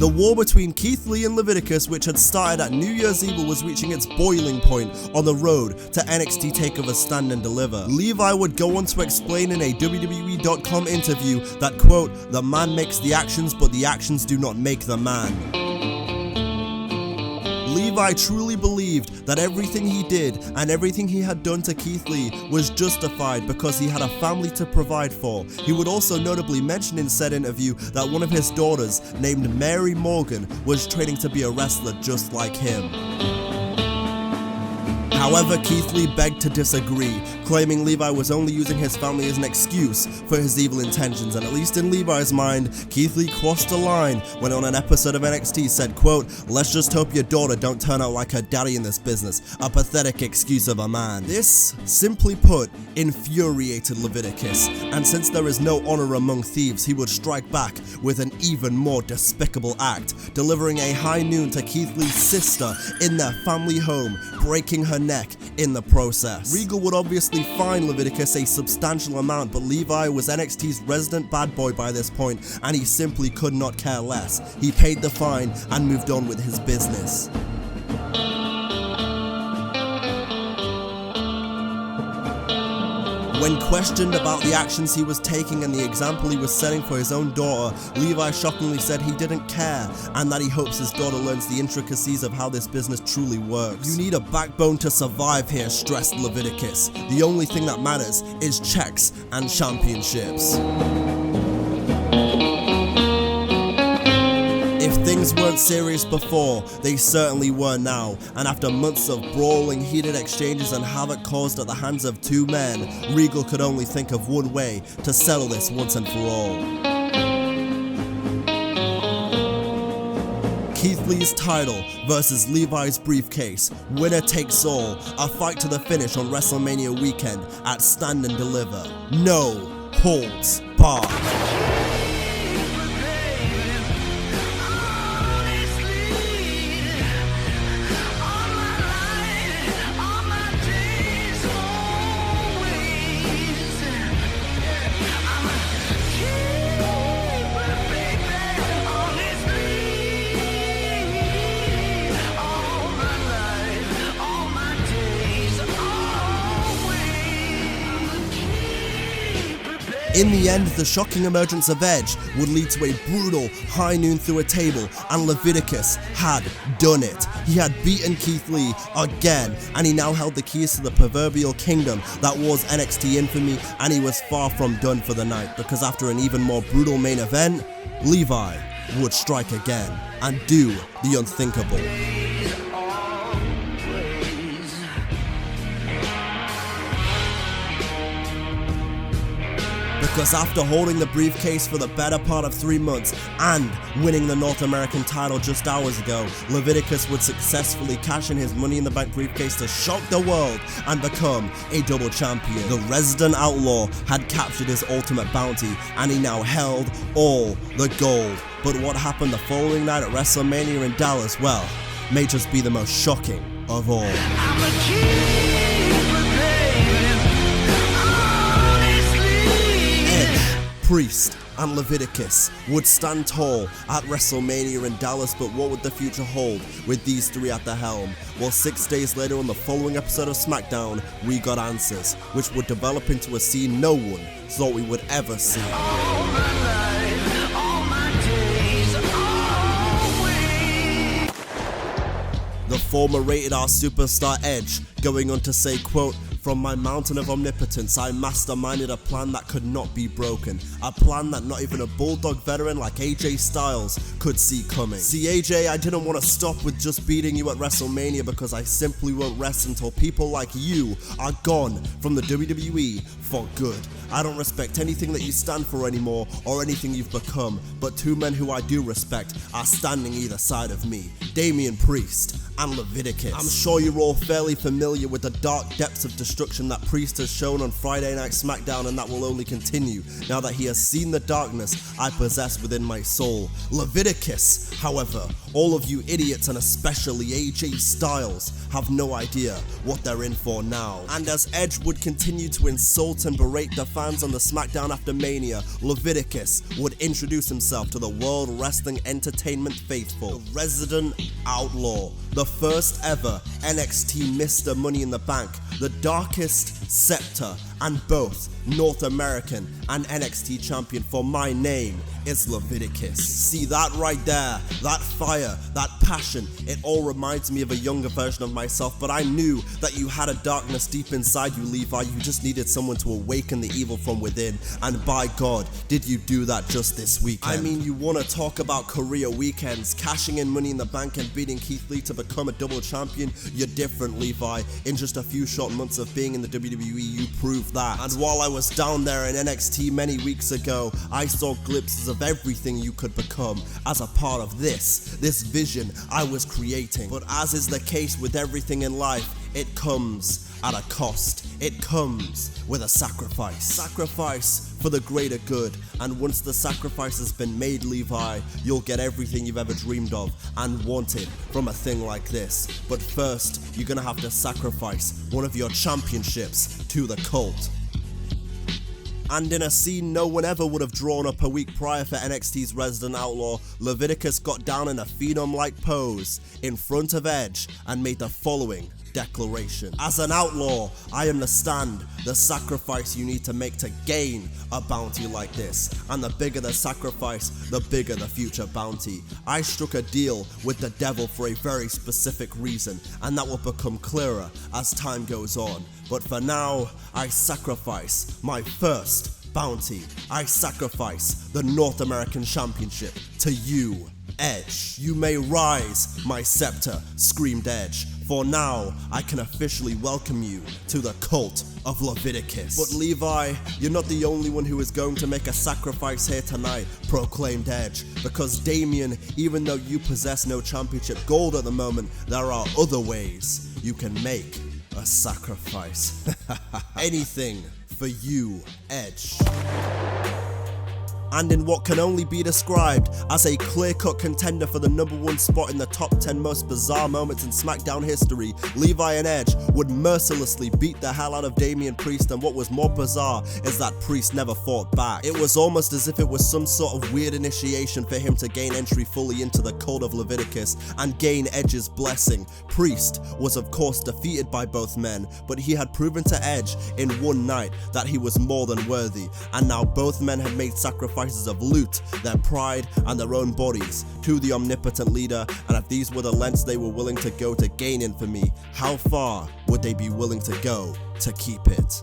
The war between Keith Lee and Leviticus, which had started at New Year's Eve, was reaching its boiling point on the road to NXT TakeOver Stand and Deliver. Levi would go on to explain in a WWE.com interview that, quote, "The man makes the actions, but the actions do not make the man." Levi truly believed that everything he did and everything he had done to Keith Lee was justified because he had a family to provide for. He would also notably mention in said interview that one of his daughters, named Mary Morgan, was training to be a wrestler just like him. However, Keith Lee begged to disagree, claiming Levi was only using his family as an excuse for his evil intentions, and at least in Levi's mind, Keith Lee crossed a line when on an episode of NXT said, quote, "Let's just hope your daughter don't turn out like her daddy in this business, a pathetic excuse of a man." This, simply put, infuriated Leviticus, and since there is no honor among thieves, he would strike back with an even more despicable act, delivering a high noon to Keith Lee's sister in their family home, breaking her neck in the process. Regal would obviously fine Leviticus a substantial amount, but Levi was NXT's resident bad boy by this point, and he simply could not care less. He paid the fine and moved on with his business. When questioned about the actions he was taking and the example he was setting for his own daughter, Levi shockingly said he didn't care and that he hopes his daughter learns the intricacies of how this business truly works. "You need a backbone to survive here," stressed Leviticus. "The only thing that matters is checks and championships." If things weren't serious before, they certainly were now, and after months of brawling, heated exchanges and havoc caused at the hands of two men, Regal could only think of one way to settle this once and for all. Keith Lee's title versus Levi's briefcase, winner takes all, a fight to the finish on WrestleMania weekend at Stand and Deliver. No holds barred. In the end, the shocking emergence of Edge would lead to a brutal high noon through a table, and Leviticus had done it. He had beaten Keith Lee again, and he now held the keys to the proverbial kingdom that was NXT infamy, and he was far from done for the night, because after an even more brutal main event, Levi would strike again and do the unthinkable. Because after holding the briefcase for the better part of 3 months and winning the North American title just hours ago, Leviticus would successfully cash in his Money in the Bank briefcase to shock the world and become a double champion. The resident outlaw had captured his ultimate bounty, and he now held all the gold. But what happened the following night at WrestleMania in Dallas, well, may just be the most shocking of all. Priest and Leviticus would stand tall at WrestleMania in Dallas, but what would the future hold with these three at the helm? Well, 6 days later on the following episode of SmackDown, we got answers, which would develop into a scene no one thought we would ever see. The former Rated R superstar Edge going on to say, quote, "From my mountain of omnipotence, I masterminded a plan that could not be broken. A plan that not even a Bulldog veteran like AJ Styles could see coming. See AJ, I didn't want to stop with just beating you at WrestleMania because I simply won't rest until people like you are gone from the WWE for good. I don't respect anything that you stand for anymore or anything you've become, but two men who I do respect are standing either side of me, Damian Priest and Leviticus. I'm sure you're all fairly familiar with the dark depths of destruction that Priest has shown on Friday Night SmackDown, and that will only continue now that he has seen the darkness I possess within my soul. Leviticus, however, all of you idiots and especially AJ Styles have no idea what they're in for now. And as Edge would continue to insult and berate the fans on the SmackDown after Mania, Leviticus would introduce himself to the World Wrestling Entertainment faithful, the resident outlaw, the first ever NXT Mr. Money in the Bank, the darkest scepter, and both North American and NXT champion, for my name is Leviticus. See that right there, that fire, that passion, it all reminds me of a younger version of myself, but I knew that you had a darkness deep inside you, Levi. You just needed someone to awaken the evil from within, and by God, did you do that just this weekend. I mean, you want to talk about career weekends, cashing in Money in the Bank and beating Keith Lee to become a double champion? You're different, Levi. In just a few short months of being in the WWE, you proved that. And while I was down there in NXT many weeks ago, I saw glimpses of everything you could become as a part of this vision I was creating. But as is the case with everything in life, it comes at a cost. It comes with a sacrifice. Sacrifice for the greater good. And once the sacrifice has been made, Levi, you'll get everything you've ever dreamed of and wanted from a thing like this. But first, you're gonna have to sacrifice one of your championships to the cult. And in a scene no one ever would have drawn up a week prior for NXT's resident outlaw, Leviticus got down in a phenom-like pose in front of Edge and made the following declaration. As an outlaw, I understand the sacrifice you need to make to gain a bounty like this, and the bigger the sacrifice, the bigger the future bounty. I struck a deal with the devil for a very specific reason, and that will become clearer as time goes on. But for now, I sacrifice my first bounty. I sacrifice the North American Championship to you, Edge. You may rise, my scepter, screamed Edge, for now I can officially welcome you to the Cult of Leviticus. But Levi, you're not the only one who is going to make a sacrifice here tonight, proclaimed Edge, because Damian, even though you possess no championship gold at the moment, there are other ways you can make a sacrifice. Anything for you, Edge. And in what can only be described as a clear-cut contender for the #1 spot in the top 10 most bizarre moments in SmackDown history, Levi and Edge would mercilessly beat the hell out of Damian Priest, and what was more bizarre is that Priest never fought back. It was almost as if it was some sort of weird initiation for him to gain entry fully into the Cult of Leviticus and gain Edge's blessing. Priest was of course defeated by both men, but he had proven to Edge in one night that he was more than worthy, and now both men had made sacrifices of loot, their pride, and their own bodies to the omnipotent leader, and if these were the lengths they were willing to go to gain infamy, how far would they be willing to go to keep it?